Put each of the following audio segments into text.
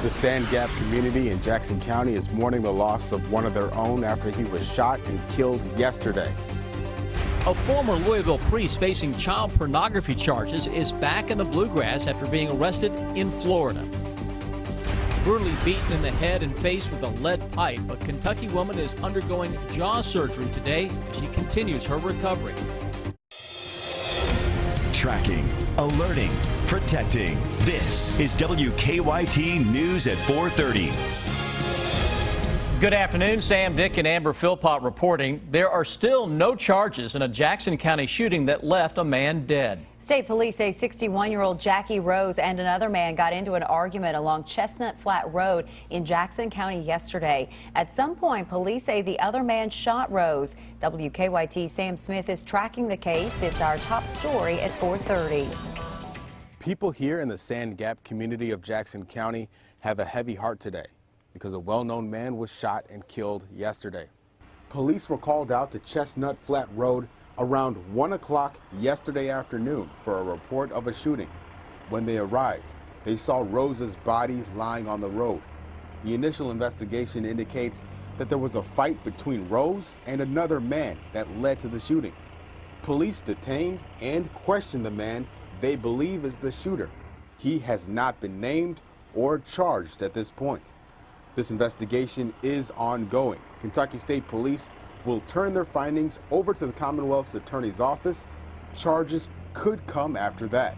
The Sand Gap community in Jackson County is mourning the loss of one of their own after he was shot and killed yesterday. A former Louisville priest facing child pornography charges is back in the bluegrass after being arrested in Florida. Brutally beaten in the head and face with a lead pipe, a Kentucky woman is undergoing jaw surgery today as she continues her recovery. Tracking, alerting, protecting. This is WKYT News at 4:30. Good afternoon. Sam, Dick, and Amber Philpott reporting. There are still no charges in a Jackson County shooting that left a man dead. State police say 61-year-old Jackie Rose and another man got into an argument along Chestnut Flat Road in Jackson County yesterday. At some point, police say the other man shot Rose. WKYT Sam Smith is tracking the case. It's our top story at 4:30. People here in the Sand Gap community of Jackson County have a heavy heart today because a well-known man was shot and killed yesterday. Police were called out to Chestnut Flat Road around 1 o'clock yesterday afternoon for a report of a shooting. When they arrived, they saw Rose's body lying on the road. The initial investigation indicates that there was a fight between Rose and another man that led to the shooting. Police detained and questioned the man they believe is the shooter. He has not been named or charged at this point. This investigation is ongoing. Kentucky State Police will turn their findings over to the Commonwealth's Attorney's Office. Charges could come after that.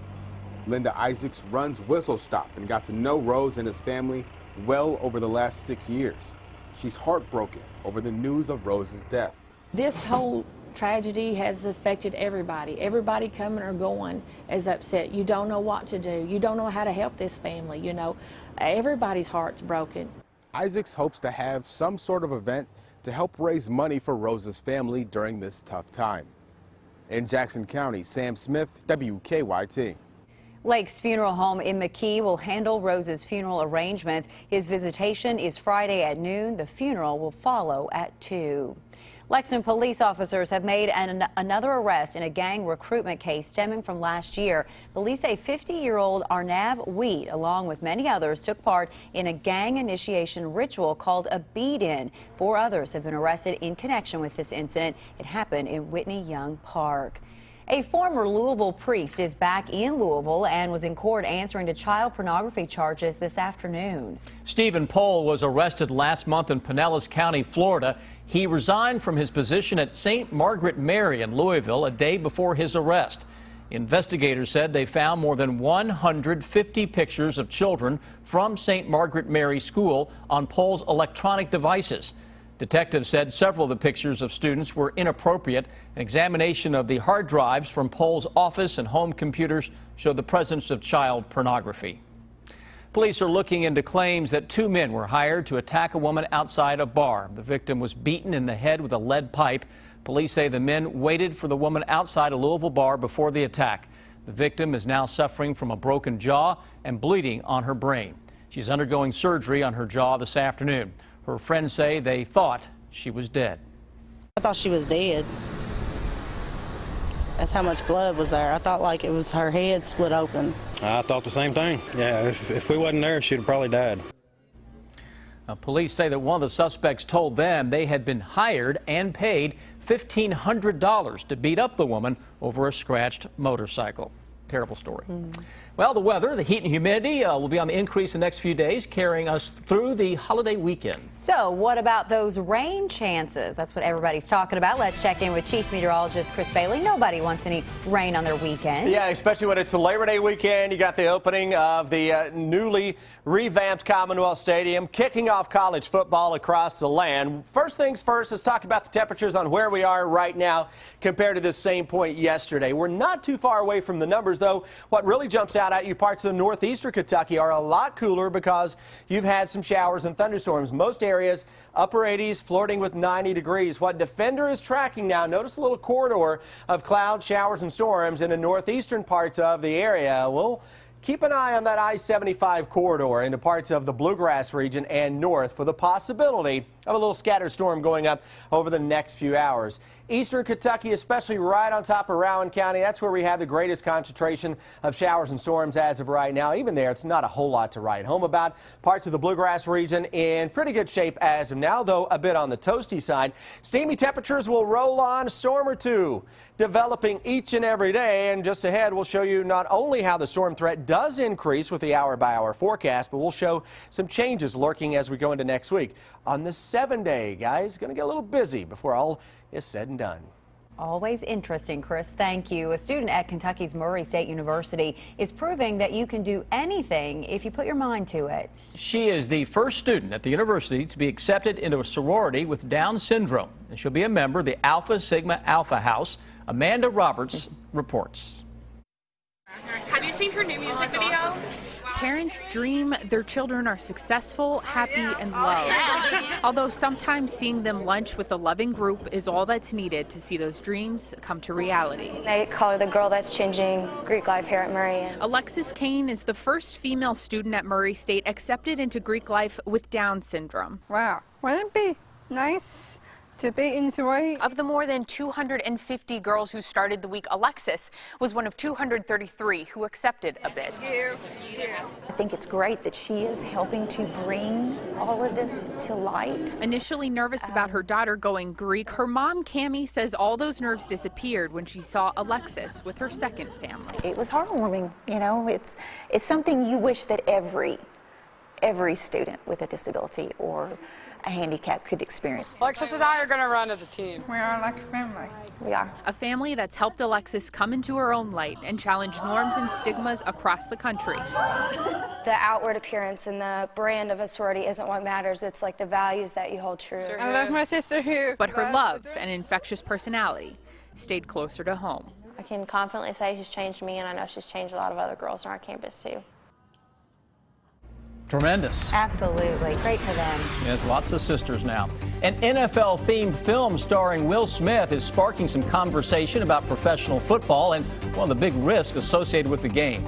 Linda Isaacs runs Whistle Stop and got to know Rose and his family well over the last 6 years. She's heartbroken over the news of Rose's death. This whole tragedy has affected everybody. Everybody coming or going is upset. You don't know what to do. You don't know how to help this family. You know, everybody's heart's broken. Isaacs hopes to have some sort of event to help raise money for Rose's family during this tough time. In Jackson County, Sam Smith, WKYT. Lake's Funeral Home in McKee will handle Rose's funeral arrangements. His visitation is Friday at noon. The funeral will follow at 2. Lexington police officers have made another arrest in a gang recruitment case stemming from last year. Police say 50-year-old Arnav Wheat, along with many others, took part in a gang initiation ritual called a beat-in. 4 others have been arrested in connection with this incident. It happened in Whitney Young Park. A former Louisville priest is back in Louisville and was in court answering to child pornography charges this afternoon. Stephen Pohl was arrested last month in Pinellas County, Florida. He resigned from his position at St. Margaret Mary in Louisville a day before his arrest. Investigators said they found more than 150 pictures of children from St. Margaret Mary School on Pohl's electronic devices. Detectives said several of the pictures of students were inappropriate. An examination of the hard drives from Pohl's office and home computers showed the presence of child pornography. Police are looking into claims that 2 men were hired to attack a woman outside a bar. The victim was beaten in the head with a lead pipe. Police say the men waited for the woman outside a Louisville bar before the attack. The victim is now suffering from a broken jaw and bleeding on her brain. She's undergoing surgery on her jaw this afternoon. Her friends say they thought she was dead. I thought she was dead. That's how much blood was there. I thought like it was her head split open. I thought the same thing. Yeah, if we wasn't there, she'd have probably died. Police say that one of the suspects told them they had been hired and paid $1,500 to beat up the woman over a scratched motorcycle. Terrible story. Well, the weather, the heat and humidity will be on the increase the next few days, carrying us through the holiday weekend. So what about those rain chances? That's what everybody's talking about. Let's check in with Chief Meteorologist Chris Bailey. Nobody wants any rain on their weekend. Yeah, especially when it's the Labor Day weekend. You got the opening of the newly revamped Commonwealth Stadium, kicking off college football across the land. First things first, let's talk about the temperatures on where we are right now compared to the same point yesterday. We're not too far away from the numbers, though. What really jumps out at you, parts of northeastern Kentucky are a lot cooler because you've had some showers and thunderstorms. Most areas upper 80s, flirting with 90 degrees. What Defender is tracking now, notice a little corridor of clouds, showers, and storms in the northeastern parts of the area. We'll keep an eye on that I-75 corridor into parts of the Bluegrass region and north for the possibility of a little scattered storm going up over the next few hours. Eastern Kentucky, especially right on top of Rowan County, that's where we have the greatest concentration of showers and storms as of right now. Even there, it's not a whole lot to write home about. Parts of the Bluegrass region in pretty good shape as of now, though a bit on the toasty side. Steamy temperatures will roll on, a storm or two developing each and every day. And just ahead, we'll show you not only how the storm threat does increase with the hour-by-hour forecast, but we'll show some changes lurking as we go into next week. On the 7-day, guys, going to get a little busy before all is said and done. Always interesting, Chris. Thank you. A student at Kentucky's Murray State University is proving that you can do anything if you put your mind to it. She is the first student at the university to be accepted into a sorority with Down syndrome. And she'll be a member of the Alpha Sigma Alpha House. Amanda Roberts reports. Have you seen her new music video? Parents dream their children are successful, happy, and loved. Although sometimes seeing them lunch with a loving group is all that's needed to see those dreams come to reality. I call her the girl that's changing Greek life here at Murray. Alexis Kane is the first female student at Murray State accepted into Greek life with Down syndrome. Wow, wouldn't it be nice to be enjoyed? Of the more than 250 girls who started the week, Alexis was one of 233 who accepted a bid. I think it's great that she is helping to bring all of this to light. Initially nervous about her daughter going Greek, her mom, Cammie, says all those nerves disappeared when she saw Alexis with her second family. It was heartwarming, you know, it's something you wish that every student with a disability or a handicap could experience. Alexis and I are going to run as a team. We are like a family. We are. A family that's helped Alexis come into her own light and challenge norms and stigmas across the country. The outward appearance and the brand of a sorority isn't what matters. It's like the values that you hold true. I love my sister here. But her love and infectious personality stayed closer to home. I can confidently say she's changed me, and I know she's changed a lot of other girls on our campus too. Tremendous. Absolutely. Great for them. There's lots of sisters now. An NFL-themed film starring Will Smith is sparking some conversation about professional football and one of the big risks associated with the game.